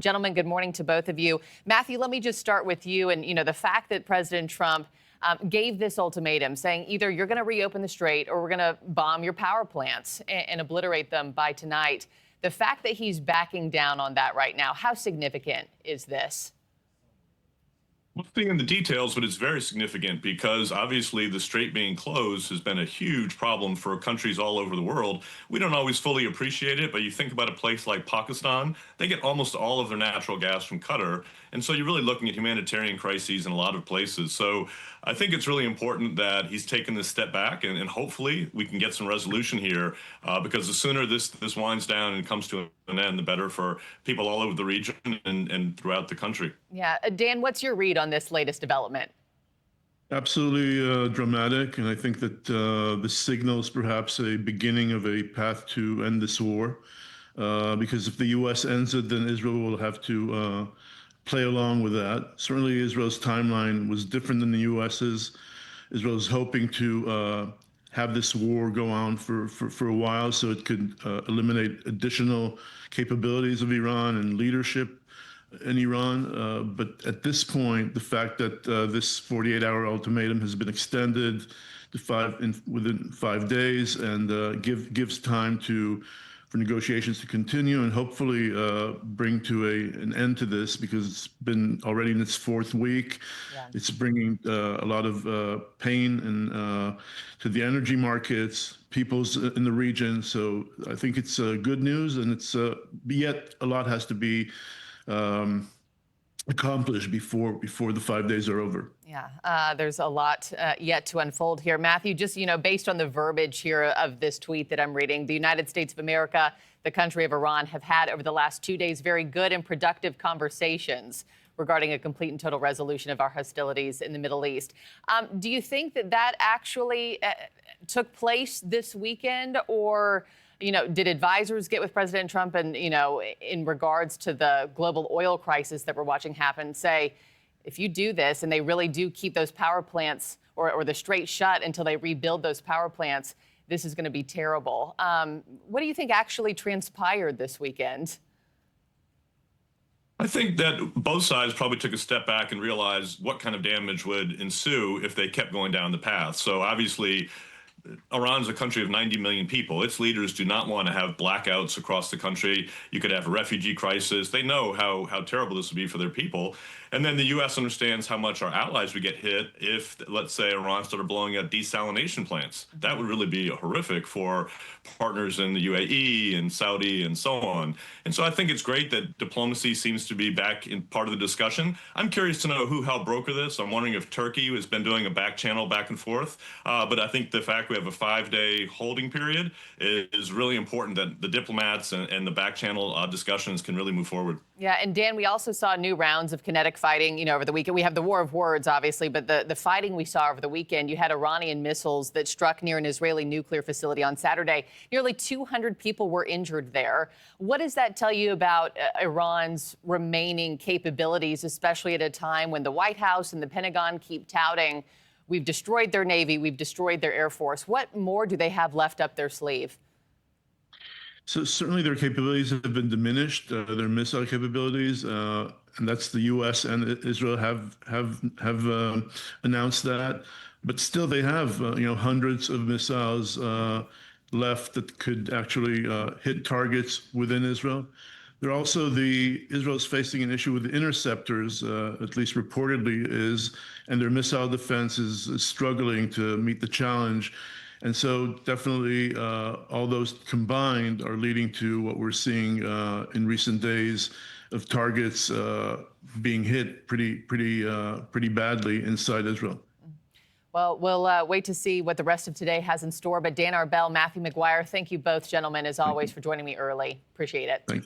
Gentlemen, good morning to both of you. Matthew, let me just start with you. And, the fact that President Trump gave this ultimatum saying either you're going to reopen the strait or we're going to bomb your power plants and obliterate them by tonight. The fact that he's backing down on that right now, how significant is this? We'll see in the details, but it's very significant because obviously the strait being closed has been a huge problem for countries all over the world. We don't always fully appreciate it, but you think about a place like Pakistan, they get almost all of their natural gas from Qatar. And so you're really looking at humanitarian crises in a lot of places. So I think it's really important that he's taken this step back and hopefully we can get some resolution here because the sooner this winds down and comes to an end, the better for people all over the region and throughout the country. Yeah. Dan, what's your read on this latest development? Absolutely dramatic, and I think that this signals perhaps a beginning of a path to end this war, because if the U.S. ends it, then Israel will have to play along with that. Certainly Israel's timeline was different than the U.S.'s. Israel is hoping to have this war go on for a while so it could eliminate additional capabilities of Iran and leadership in Iran. But at this point, the fact that this 48-hour ultimatum has been extended to within 5 days and gives time for negotiations to continue and hopefully bring to an end to this, because it's been already in its 4th week. Yeah. It's bringing a lot of pain and to the energy markets, peoples in the region. So I think it's good news, and it's yet a lot has to be accomplished before the 5 days are over. Yeah, there's a lot yet to unfold here. Matthew, just, based on the verbiage here of this tweet that I'm reading, the United States of America, the country of Iran, have had over the last 2 days very good and productive conversations regarding a complete and total resolution of our hostilities in the Middle East. Do you think that actually took place this weekend, or did advisors get with President Trump and, in regards to the global oil crisis that we're watching happen, say, if you do this and they really do keep those power plants or the strait shut until they rebuild those power plants, this is going to be terrible. What do you think actually transpired this weekend? I think that both sides probably took a step back and realized what kind of damage would ensue if they kept going down the path. So obviously, Iran's a country of 90 million people. Its leaders do not want to have blackouts across the country. You could have a refugee crisis. They know how terrible this would be for their people. And then the U.S. understands how much our allies would get hit if, let's say, Iran started blowing up desalination plants. That would really be horrific for partners in the UAE and Saudi and so on. And so I think it's great that diplomacy seems to be back in part of the discussion. I'm curious to know who helped broker this. I'm wondering if Turkey has been doing a back channel back and forth. But I think the fact we have a 5-day holding period is really important, that the diplomats and the back channel discussions can really move forward. Yeah, and Dan, we also saw new rounds of kinetic fighting, over the weekend. We have the war of words, obviously, but the fighting we saw over the weekend, you had Iranian missiles that struck near an Israeli nuclear facility on Saturday. Nearly 200 people were injured there. What does that tell you about Iran's remaining capabilities, especially at a time when the White House and the Pentagon keep touting, we've destroyed their Navy, we've destroyed their Air Force? What more do they have left up their sleeve? So certainly their capabilities have been diminished, their missile capabilities, and that's the U.S. and Israel have announced that. But still, they have hundreds of missiles left that could actually hit targets within Israel. They're also Israel is facing an issue with the interceptors, at least reportedly is, and their missile defense is struggling to meet the challenge. And so definitely all those combined are leading to what we're seeing in recent days of targets being hit pretty badly inside Israel. Well, we'll wait to see what the rest of today has in store. But Dan Arbell, Matthew McGuire, thank you both, gentlemen, as always, for joining me early. Appreciate it. Thank you.